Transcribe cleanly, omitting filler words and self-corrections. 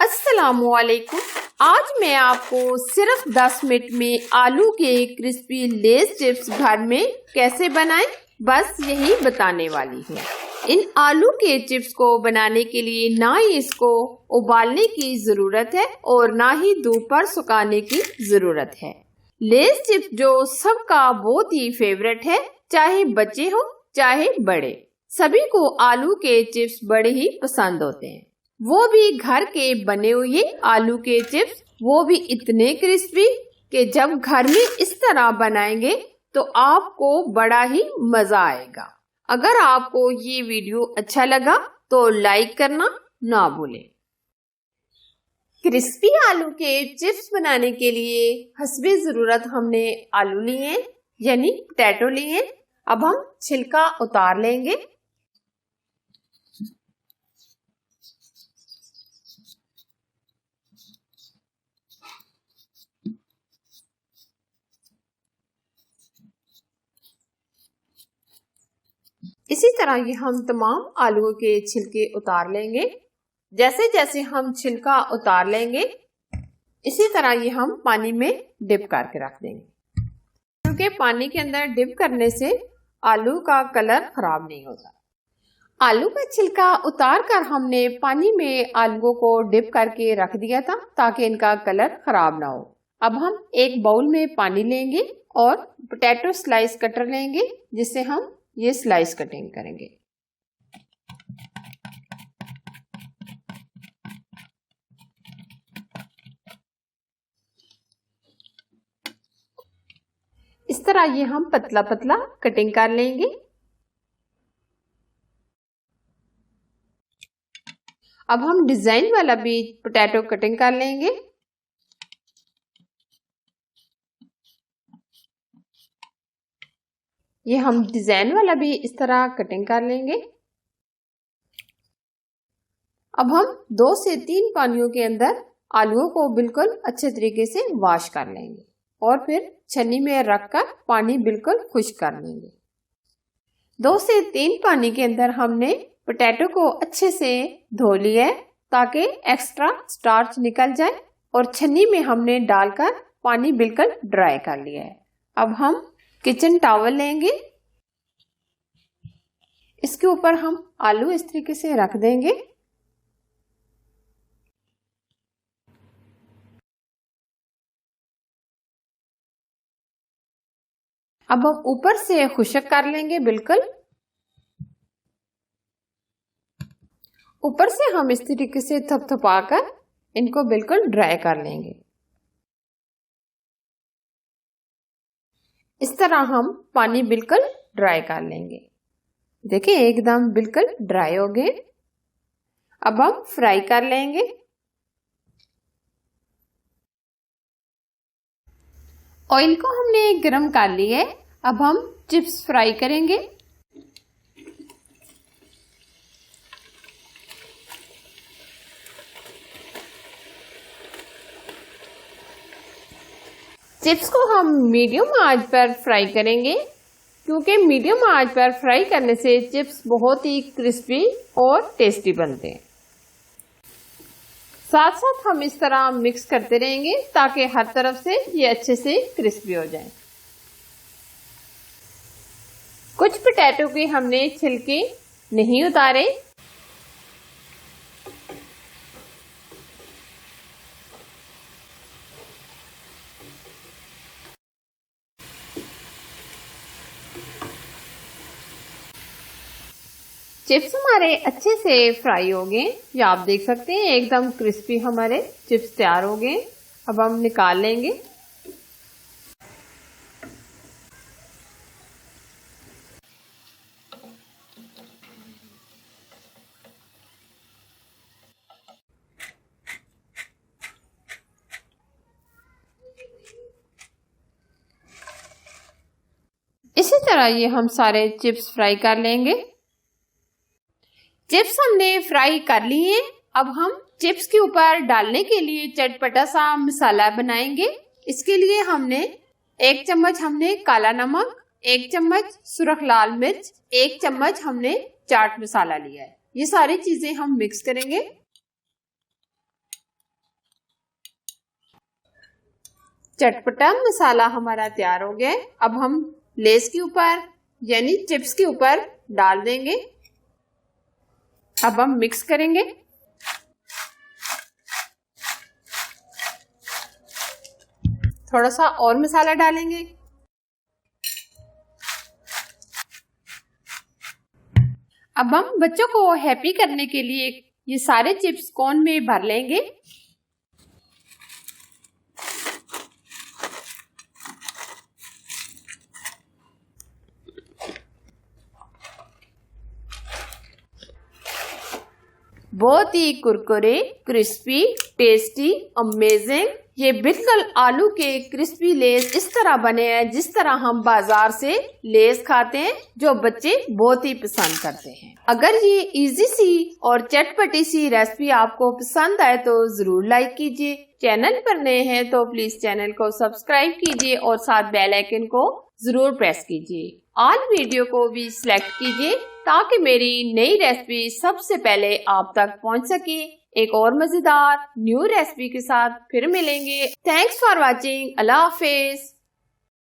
अस्सलामुअलैकुम। आज मैं आपको सिर्फ 10 मिनट में आलू के क्रिस्पी लेस चिप्स घर में कैसे बनाएं, बस यही बताने वाली हूँ। इन आलू के चिप्स को बनाने के लिए ना ही इसको उबालने की जरूरत है और ना ही धूप पर सुखाने की जरूरत है। लेस चिप्स जो सबका बहुत ही फेवरेट है, चाहे बच्चे हो चाहे बड़े, सभी को आलू के चिप्स बड़े ही पसंद होते हैं। वो भी घर के बने हुए आलू के चिप्स, वो भी इतने क्रिस्पी कि जब घर में इस तरह बनाएंगे तो आपको बड़ा ही मजा आएगा। अगर आपको ये वीडियो अच्छा लगा तो लाइक करना ना भूलें। क्रिस्पी आलू के चिप्स बनाने के लिए हस्बे जरूरत हमने आलू लिए यानी पोटैटो लिए। अब हम छिलका उतार लेंगे। इसी तरह ये हम तमाम आलूओं के छिलके उतार लेंगे। जैसे जैसे हम छिलका उतार लेंगे इसी तरह ये हम पानी में डिप करके रख देंगे, क्योंकि पानी के अंदर डिप करने से आलू का कलर खराब नहीं होता। आलू का छिलका उतार कर हमने पानी में आलूओं को डिप करके रख दिया था ताकि इनका कलर खराब ना हो। अब हम एक बाउल में पानी लेंगे और पोटैटो स्लाइस कटर लेंगे, जिससे हम ये स्लाइस कटिंग करेंगे। इस तरह ये हम पतला पतला कटिंग कर लेंगे। अब हम डिजाइन वाला भी पोटैटो कटिंग कर लेंगे। ये हम डिजाइन वाला भी इस तरह कटिंग कर लेंगे। अब हम 2 से 3 पानियों के अंदर आलूओं को बिल्कुल अच्छे तरीके से वॉश कर लेंगे और फिर छन्नी में रखकर पानी बिल्कुल खुश्क कर लेंगे। 2 से 3 पानी के अंदर हमने पोटैटो को अच्छे से धो लिया है ताकि एक्स्ट्रा स्टार्च निकल जाए, और छन्नी में हमने डालकर पानी बिल्कुल ड्राई कर लिया है। अब हम किचन टॉवल लेंगे, इसके ऊपर हम आलू इस तरीके से रख देंगे। अब हम ऊपर से खुश्क कर लेंगे बिल्कुल। ऊपर से हम इस तरीके से थपथपाकर इनको बिल्कुल ड्राई कर लेंगे। इस तरह हम पानी बिल्कुल ड्राई कर लेंगे। देखिए एकदम बिल्कुल ड्राई हो गए। अब हम फ्राई कर लेंगे। ऑयल को हमने गरम कर लिया है। अब हम चिप्स फ्राई करेंगे। चिप्स को हम मीडियम आंच पर फ्राई करेंगे, क्योंकि मीडियम आंच पर फ्राई करने से चिप्स बहुत ही क्रिस्पी और टेस्टी बनते हैं। साथ साथ हम इस तरह मिक्स करते रहेंगे ताकि हर तरफ से ये अच्छे से क्रिस्पी हो जाए। कुछ पोटैटो के हमने छिलके नहीं उतारे। चिप्स हमारे अच्छे से फ्राई हो गए। ये आप देख सकते हैं एकदम क्रिस्पी हमारे चिप्स तैयार हो गए। अब हम निकाल लेंगे। इसी तरह ये हम सारे चिप्स फ्राई कर लेंगे। चिप्स हमने फ्राई कर लिए। अब हम चिप्स के ऊपर डालने के लिए चटपटा सा मसाला बनाएंगे। इसके लिए हमने 1 चम्मच हमने काला नमक, 1 चम्मच सुरख लाल मिर्च, 1 चम्मच हमने चाट मसाला लिया है। ये सारी चीजें हम मिक्स करेंगे। चटपटा मसाला हमारा तैयार हो गया है। अब हम लेस के ऊपर यानी चिप्स के ऊपर डाल देंगे। अब हम मिक्स करेंगे। थोड़ा सा और मसाला डालेंगे। अब हम बच्चों को हैप्पी करने के लिए ये सारे चिप्स कोन में भर लेंगे। बहुत ही कुरकुरे, क्रिस्पी, टेस्टी, अमेजिंग। ये बिल्कुल आलू के क्रिस्पी लेस इस तरह बने हैं जिस तरह हम बाजार से लेस खाते हैं, जो बच्चे बहुत ही पसंद करते हैं। अगर ये इजी सी और चटपटी सी रेसिपी आपको पसंद आए तो जरूर लाइक कीजिए। चैनल पर नए हैं तो प्लीज चैनल को सब्सक्राइब कीजिए और साथ बेल आइकन को जरूर प्रेस कीजिए। ऑल वीडियो को भी सिलेक्ट कीजिए ताकि मेरी नई रेसिपी सबसे पहले आप तक पहुंच सके। एक और मजेदार न्यू रेसिपी के साथ फिर मिलेंगे। Thanks for watching. Allah Hafiz.